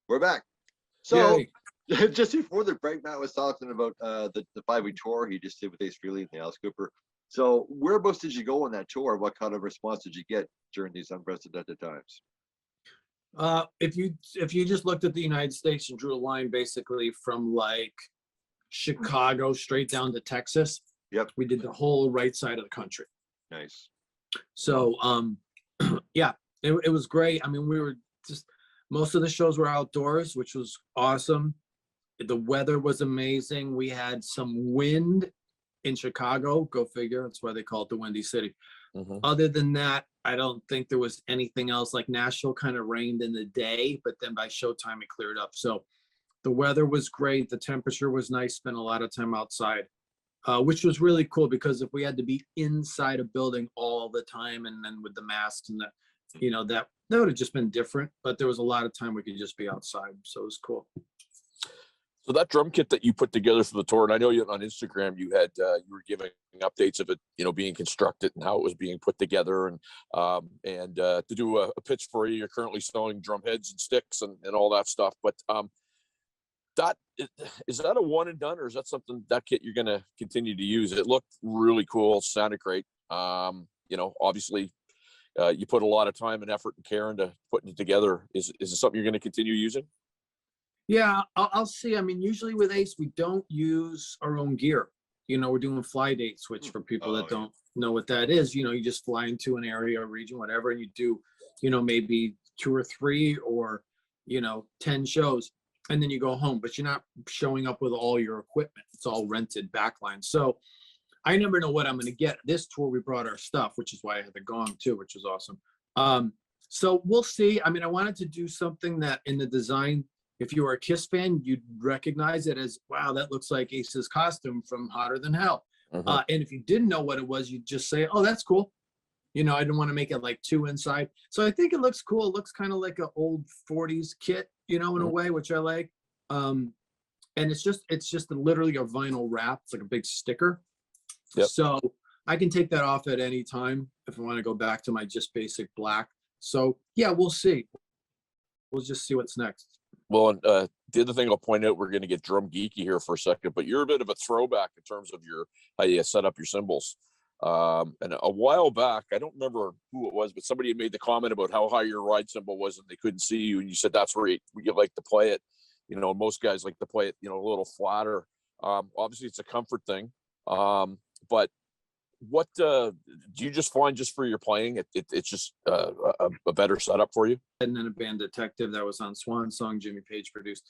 We're back. So just before the break, Matt was talking about the 5-week tour he just did with Ace Frehley and Alice Cooper. So whereabouts did you go on that tour? What kind of response did you get during these unprecedented times? If you just looked at the United States and drew a line basically from like Chicago straight down to Texas, Yep. we did the whole right side of the country. Nice. So yeah, it was great. I mean, we were just, most of the shows were outdoors, which was awesome. The weather was amazing. We had some wind in Chicago, go figure. That's why they call it the Windy City. Other than that, I don't think there was anything else. Like Nashville kind of rained in the day, but then by showtime it cleared up. So the weather was great. The temperature was nice. Spent a lot of time outside, which was really cool because if we had to be inside a building all the time and then with the masks and that would have just been different. But there was a lot of time we could just be outside. So it was cool. So that drum kit that you put together for the tour, and I know you on Instagram, you had you were giving updates of it, being constructed and how it was being put together, and to do a pitch for you, you're currently selling drum heads and sticks and all that stuff. But that is that a one and done, or is that something, that kit you're going to continue to use? It looked really cool, sounded great. Obviously, you put a lot of time and effort and care into putting it together. Is it something you're going to continue using? Yeah, I'll see. I mean, usually with Ace, we don't use our own gear. We're doing fly dates, which for people that don't know what that is, you just fly into an area or region, whatever, and you do, maybe 2 or 3 or, 10 shows, and then you go home, but you're not showing up with all your equipment. It's all rented backline. So I never know what I'm going to get. This tour, we brought our stuff, which is why I had the gong too, which was awesome. So we'll see. I mean, I wanted to do something that in the design, if you were a Kiss fan, you'd recognize it as, wow, that looks like Ace's costume from Hotter Than Hell. And if you didn't know what it was, you'd just say, oh, that's cool. I didn't want to make it like too inside. So I think it looks cool. It looks kind of like an old 40s kit, in a way, which I like. And it's just literally a vinyl wrap. It's like a big sticker. Yep. So I can take that off at any time if I want to go back to my just basic black. So yeah, we'll see. We'll just see what's next. Well, and the other thing I'll point out, we're going to get drum geeky here for a second, but you're a bit of a throwback in terms of how you set up your cymbals. And a while back, I don't remember who it was, but somebody had made the comment about how high your ride cymbal was and they couldn't see you. And you said that's where you like to play it. Most guys like to play it, a little flatter. Obviously, it's a comfort thing. But what do you just find just for your playing? It's just a better setup for you? And then a band Detective that was on Swan Song, Jimmy Page produced.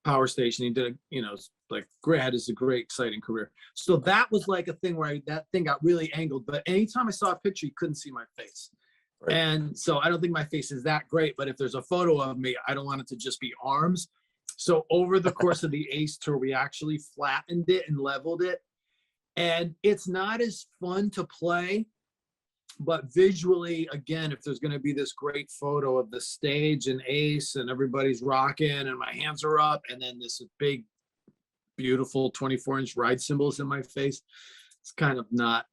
Power Station, he did had a great, exciting career. So that was like a thing where that thing got really angled. But anytime I saw a picture, you couldn't see my face. Right. And so I don't think my face is that great. But if there's a photo of me, I don't want it to just be arms. So over the course of the Ace tour, we actually flattened it and leveled it. And it's not as fun to play, but visually, again, if there's going to be this great photo of the stage and Ace and everybody's rocking and my hands are up and then this big, beautiful 24-inch ride cymbals in my face, it's kind of not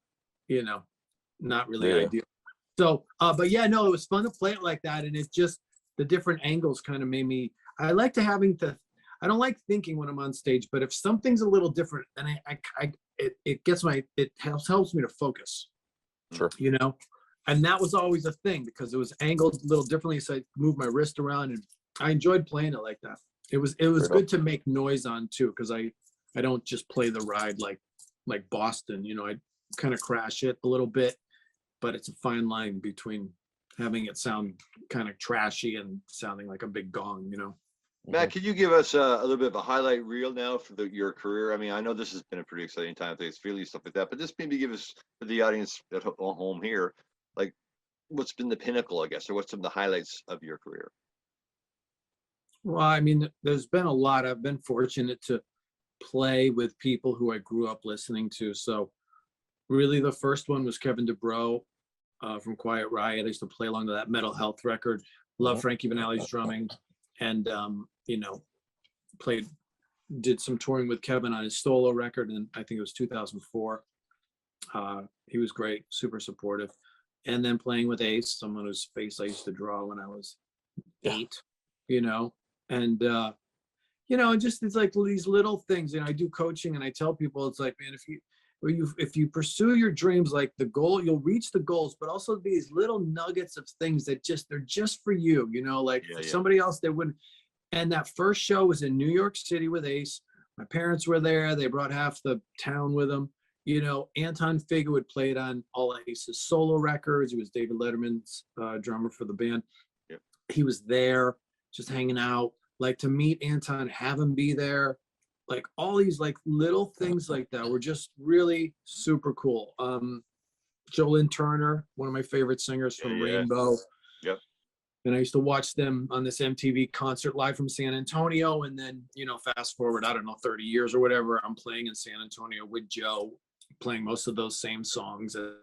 really ideal. So, but yeah, no, it was fun to play it like that. And it just, the different angles kind of made me, I don't like thinking when I'm on stage, but if something's a little different, then it helps me to focus. Sure. And that was always a thing because it was angled a little differently. So I moved my wrist around and I enjoyed playing it like that. It was good to make noise on too, because I don't just play the ride like Boston, I kind of crash it a little bit, but it's a fine line between having it sound kind of trashy and sounding like a big gong, Matt, can you give us a little bit of a highlight reel now for your career? I mean, I know this has been a pretty exciting time, things, Frehley, stuff like that, but just maybe give us, for the audience at home here, like what's been the pinnacle, I guess, or what's some of the highlights of your career? Well, I mean, there's been a lot. I've been fortunate to play with people who I grew up listening to. So really the first one was Kevin DuBrow from Quiet Riot. I used to play along to that Mental Health record. Love Frankie Vanelli's drumming. And, did some touring with Kevin on his solo record. And I think it was 2004. He was great, super supportive. And then playing with Ace, someone whose face I used to draw when I was 8, And, you know, just it's like these little things. And I do coaching and I tell people, it's like, man, if you pursue your dreams, like the goal, you'll reach the goals, but also these little nuggets of things that they're just for you, you know, like Yeah, for yeah. somebody else, they wouldn't. And that first show was in New York City with Ace. My parents were there. They brought half the town with them. You know, Anton Figueroa played on all Ace's solo records. He was David Letterman's drummer for the band. Yep. He was there just hanging out. Like to meet Anton, have him be there. Like all these like little things like that were just really super cool. Jolyn Turner, one of my favorite singers from Yeah, yeah. Rainbow. Yep. And I used to watch them on this MTV concert live from San Antonio. And then, you know, fast forward, I don't know, 30 years or whatever, I'm playing in San Antonio with Joe, playing most of those same songs. It's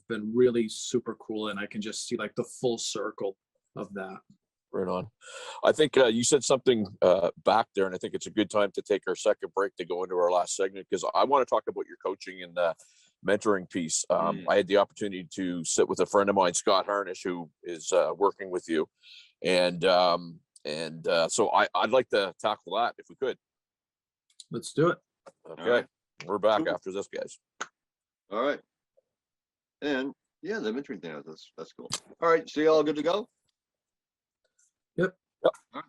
been really super cool. And I can just see like the full circle of that. Right on. I think you said something back there, and I think it's a good time to take our second break to go into our last segment, because I want to talk about your coaching and mentoring piece. I had the opportunity to sit with a friend of mine, Scott Harnish, who is working with you, and so I'd like to tackle that if we could. Let's do it. Okay, right. we're back Cool. after this, guys. All right. And yeah, the mentoring thing, that's cool. All right, so you all good to go? Yep.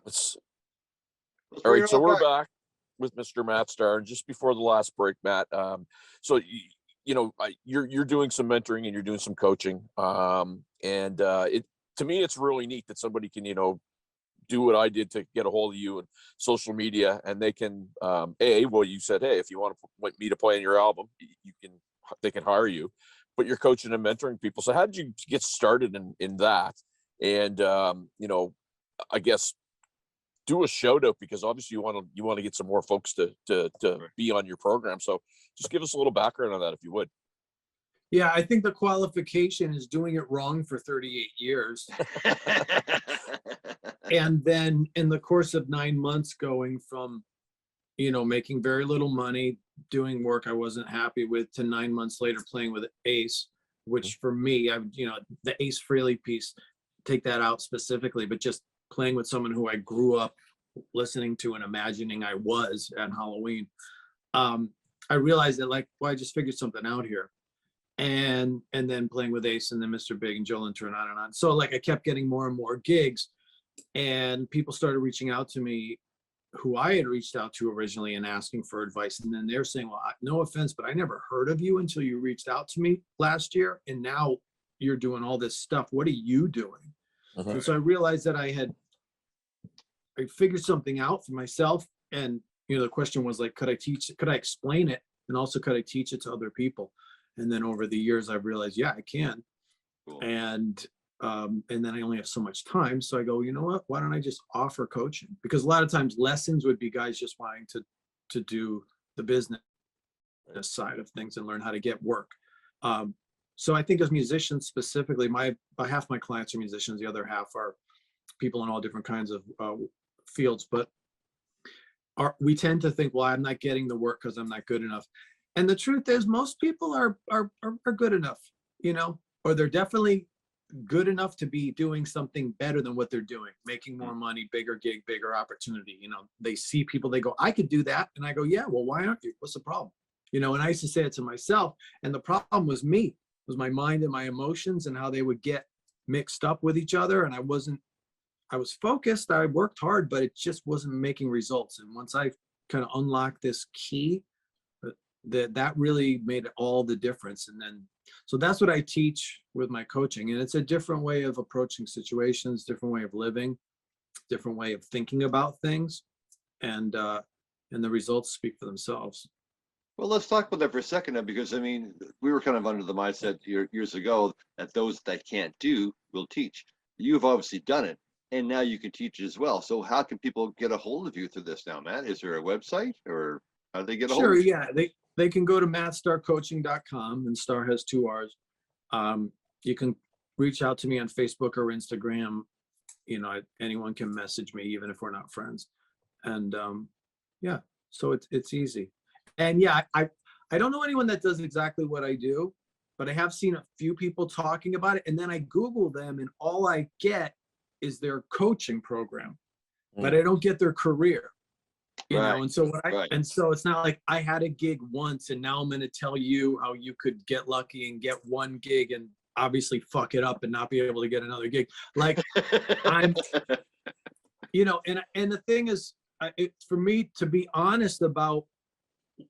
Let's Let's All bring right, it so all we're back. back with Mr. Matt Starr, and just before the last break, Matt. So you know, you're doing some mentoring and you're doing some coaching, and it to me it's really neat that somebody can, you know, do what I did to get a hold of you and social media, and they can well, you said, hey, if you want me to play in your album, they can hire you, but you're coaching and mentoring people. So how did you get started in that? And you know, I guess do a shout out, because obviously you want to get some more folks to Right. be on your program. So just give us a little background on that, if you would. Yeah, I think the qualification is doing it wrong for 38 years. And then in the course of 9 months going from, you know, making very little money, doing work I wasn't happy with, to 9 months later playing with Ace, which for me, you know, the Ace Frehley piece, take that out specifically, but just playing with someone who I grew up listening to and imagining I was at Halloween. I realized that like, well, I just figured something out here. And then playing with Ace and then Mr. Big and Joel and on and on. So like I kept getting more and more gigs, and people started reaching out to me who I had reached out to originally and asking for advice. And then they're saying, well, no offense, but I never heard of you until you reached out to me last year. And now you're doing all this stuff. What are you doing? Uh-huh. And so I realized that I figured something out for myself. And, you know, the question was like, could I explain it? And also could I teach it to other people? And then over the years, I've realized, yeah, I can. Cool. And then I only have so much time. So I go, you know what, why don't I just offer coaching? Because a lot of times lessons would be guys just wanting to do the business side of things and learn how to get work. So I think as musicians specifically, by half my clients are musicians, the other half are people in all different kinds of fields. But we tend to think, well, I'm not getting the work because I'm not good enough. And the truth is, most people are good enough, you know, or they're definitely good enough to be doing something better than what they're doing, making more money, bigger gig, bigger opportunity. You know, they see people, they go, I could do that. And I go, yeah, well, why aren't you? What's the problem? You know, and I used to say it to myself. And the problem was me, it was my mind and my emotions and how they would get mixed up with each other. And I was focused, I worked hard, but it just wasn't making results. And once I kind of unlocked this key, that really made all the difference. And then, so that's what I teach with my coaching. And it's a different way of approaching situations, different way of living, different way of thinking about things. And the results speak for themselves. Well, let's talk about that for a second now, because I mean, we were kind of under the mindset years ago that those that can't do will teach. You've obviously done it, and now you can teach it as well. So how can people get a hold of you through this now, Matt? Is there a website, or how do they get a hold Sure, of you? yeah. They can go to mattstarcoaching.com, and Starr has 2 R's. You can reach out to me on Facebook or Instagram. You know, anyone can message me, even if we're not friends. And yeah, so it's easy. And yeah, I don't know anyone that does exactly what I do. but I have seen a few people talking about it. And then I Google them and all I get is their coaching program, but I don't get their career. You know, and so and so it's not like I had a gig once and now I'm going to tell you how you could get lucky and get one gig and obviously fuck it up and not be able to get another gig. Like I'm, you know, and the thing is, for me to be honest about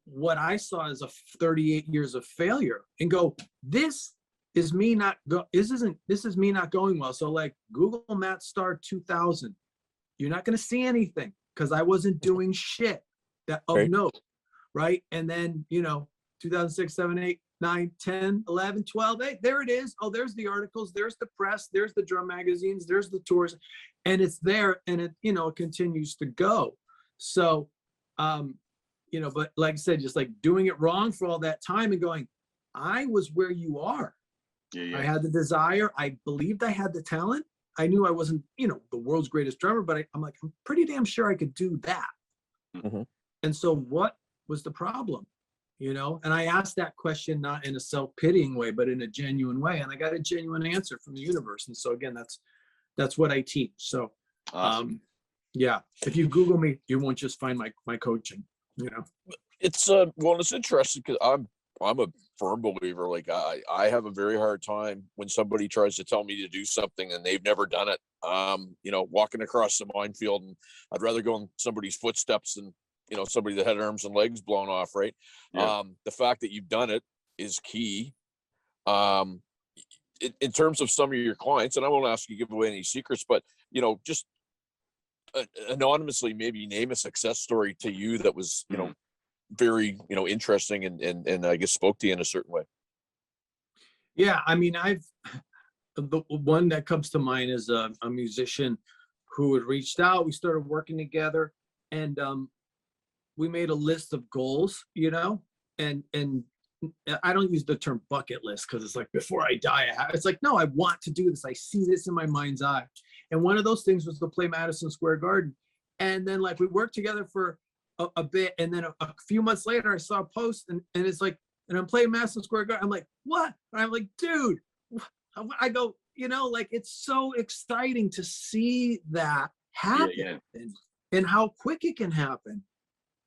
what I saw as a 38 years of failure and go, this is me not this is me not going well. So like Google Matt Starr 2000, you're not going to see anything because I wasn't doing shit that of note, right? And then, you know, 2006, 7, 8, 9, 10, 11, 12, 8, there it is. Oh, there's the articles, there's the press, there's the drum magazines, there's the tours, and it's there, and it, you know, it continues to go. So, you know, but like I said, just like doing it wrong for all that time and going, I was where you are. I had the desire. I believed I had the talent. I knew I wasn't, you know, the world's greatest drummer, but I'm like, I'm pretty damn sure I could do that. And so what was the problem? You know, and I asked that question not in a self-pitying way, but in a genuine way. And I got a genuine answer from the universe. And so again, that's what I teach. So awesome. Yeah, if you Google me, you won't just find my coaching, you know. It's well, it's interesting because I'm a firm believer. Like I have a very hard time when somebody tries to tell me to do something and they've never done it. You know, walking across the minefield, and I'd rather go in somebody's footsteps than, you know, somebody that had arms and legs blown off, right? The fact that you've done it is key. In terms of some of your clients, and I won't ask you to give away any secrets, but, you know, just anonymously maybe name a success story to you that was, you know, very, you know, interesting and I guess spoke to you in a certain way. Yeah, I mean, the one that comes to mind is a musician who had reached out. We started working together, and we made a list of goals, you know, and I don't use the term bucket list because it's like before I die, it's like, no, I want to do this. I see this in my mind's eye. And one of those things was to play Madison Square Garden. And then like we worked together for a bit. And then a few months later, I saw a post and it's like, and I'm playing Madison Square Garden. I'm like, what? And I'm like, dude, I go, you know, like, it's so exciting to see that happen and how quick it can happen.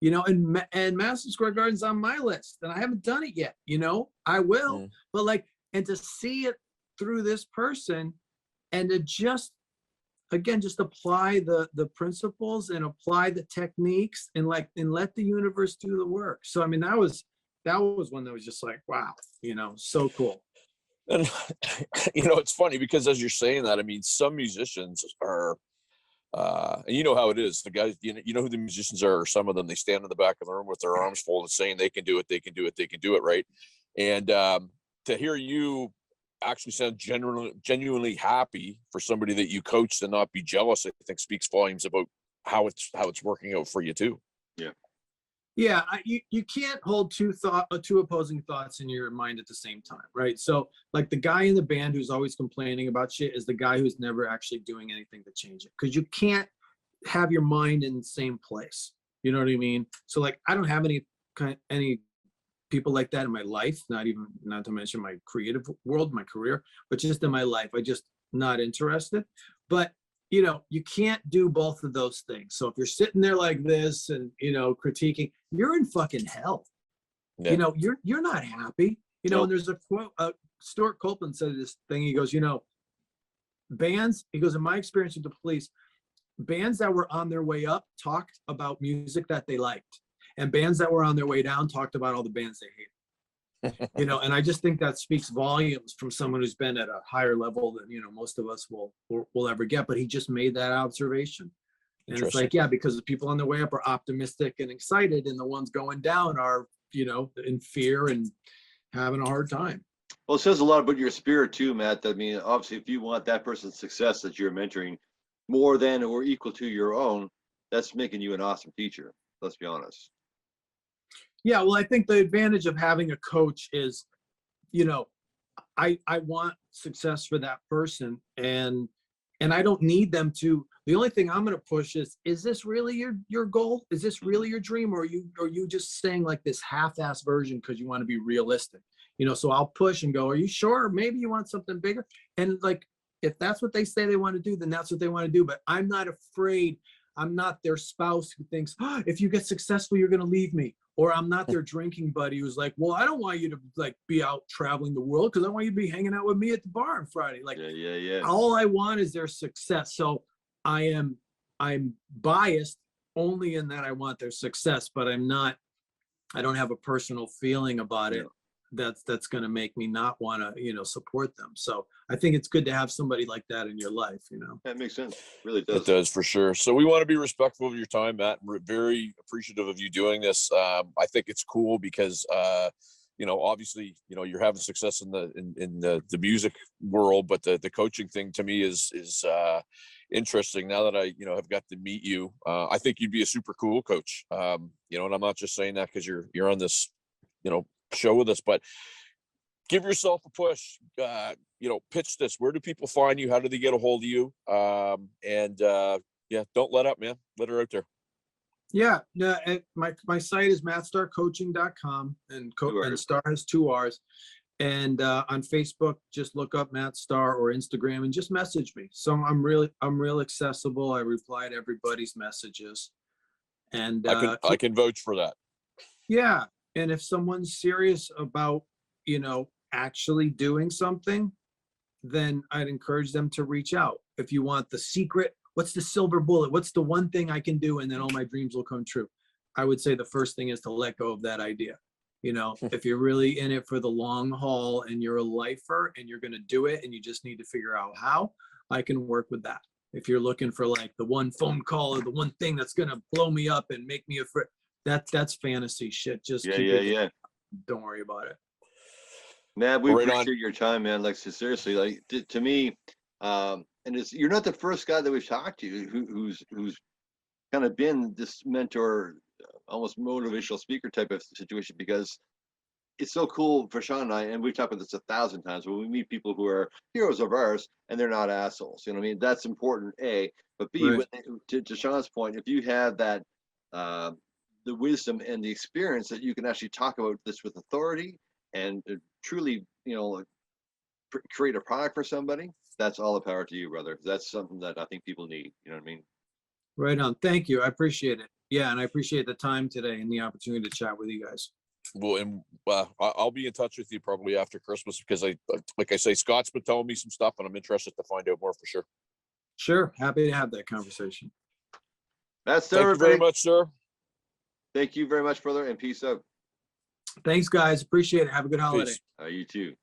You know, and Madison Square Garden's on my list, and I haven't done it yet. You know, I will, but like, and to see it through this person, and to just, again, just apply the principles and apply the techniques, and like, and let the universe do the work. So I mean, that was one that was just like, wow, you know, so cool. And you know, it's funny because as you're saying that, I mean, some musicians are. And you know how it is. The guys, you know who the musicians are. Some of them, they stand in the back of the room with their arms folded, saying they can do it, they can do it, they can do it, right? And to hear you actually sound genuinely happy for somebody that you coached and not be jealous, I think speaks volumes about how it's working out for you too. Yeah, you can't hold two opposing thoughts in your mind at the same time, right? So like the guy in the band who's always complaining about shit is the guy who's never actually doing anything to change it, because you can't have your mind in the same place. You know what I mean? So like, I don't have any people like that in my life, not to mention my creative world, my career, but just in my life, I just not interested. But you know, you can't do both of those things. So if you're sitting there like this and, you know, critiquing, you're in fucking hell. You know, you're not happy. You know, and there's a quote, Stuart Copeland said this thing. He goes, you know, bands, he goes, in my experience with the Police, bands that were on their way up talked about music that they liked. And bands that were on their way down talked about all the bands they hated. You know, and I just think that speaks volumes from someone who's been at a higher level than, you know, most of us will ever get. But he just made that observation. And it's like, yeah, because the people on the way up are optimistic and excited, and the ones going down are, you know, in fear and having a hard time. Well, it says a lot about your spirit too, Matt. I mean, obviously, if you want that person's success that you're mentoring more than or equal to your own, that's making you an awesome teacher. Let's be honest. Yeah, well, I think the advantage of having a coach is, you know, I want success for that person, and I don't need them to. The only thing I'm going to push is this really your goal? Is this really your dream, or are you just saying like this half-ass version because you want to be realistic? so I'll push and go, are you sure? Maybe you want something bigger. And like, if that's what they say they want to do, then that's what they want to do. But I'm not afraid. I'm not their spouse who thinks, oh, if you get successful, you're going to leave me. Or I'm not their drinking buddy who's like, well, I don't want you to like be out traveling the world because I want you to be hanging out with me at the bar on Friday. Like, Yeah. all I want is their success. So I'm biased only in that I want their success, but I don't have a personal feeling about it that's going to make me not want to, support them. So I think it's good to have somebody like that in your life, That makes sense. Really It does. does, for sure. So we want to be respectful of your time, Matt. We're very appreciative of you doing this. I think it's cool because, obviously, you're having success in the music world, but the coaching thing to me is interesting. Now that I, have got to meet you, I think you'd be a super cool coach. And I'm not just saying that because you're on this, show with us, but give yourself a push. Pitch this. Where do people find you? How do they get a hold of you? Don't let up, man. Let her out there. Yeah, no, my site is mattstarrcoaching.com and Starr has 2 R's. And on Facebook, just look up Matt Starr, or Instagram and just message me. So I'm real accessible. I reply to everybody's messages. And I can vouch for that. yeah. And if someone's serious about, actually doing something, then I'd encourage them to reach out. If you want the secret, what's the silver bullet? What's the one thing I can do and then all my dreams will come true? I would say the first thing is to let go of that idea. If you're really in it for the long haul and you're a lifer and you're going to do it and you just need to figure out how, I can work with that. If you're looking for like the one phone call or the one thing that's going to blow me up and make me afraid, that's fantasy shit. Just keep it. Don't worry about it. Man, we Right appreciate on. your time, man. Like, seriously, like to me, and you're not the first guy that we've talked to who's kind of been this mentor, almost motivational speaker type of situation, because it's so cool for Sean and I, and we've talked about this 1,000 times, when we meet people who are heroes of ours and they're not assholes. You know what I mean? That's important, A. But B, Right. to Sean's point, if you have that, the wisdom and the experience that you can actually talk about this with authority and truly, create a product for somebody, that's all the power to you, brother. That's something that I think people need. You know what I mean? Right on. Thank you. I appreciate it. Yeah. And I appreciate the time today and the opportunity to chat with you guys. Well, and I'll be in touch with you probably after Christmas because like I say, Scott's been telling me some stuff and I'm interested to find out more for sure. Sure. Happy to have that conversation. That's Thank you very everybody. much, sir. Thank you very much, brother, and peace out. Thanks, guys. Appreciate it. Have a good holiday. Peace. You too.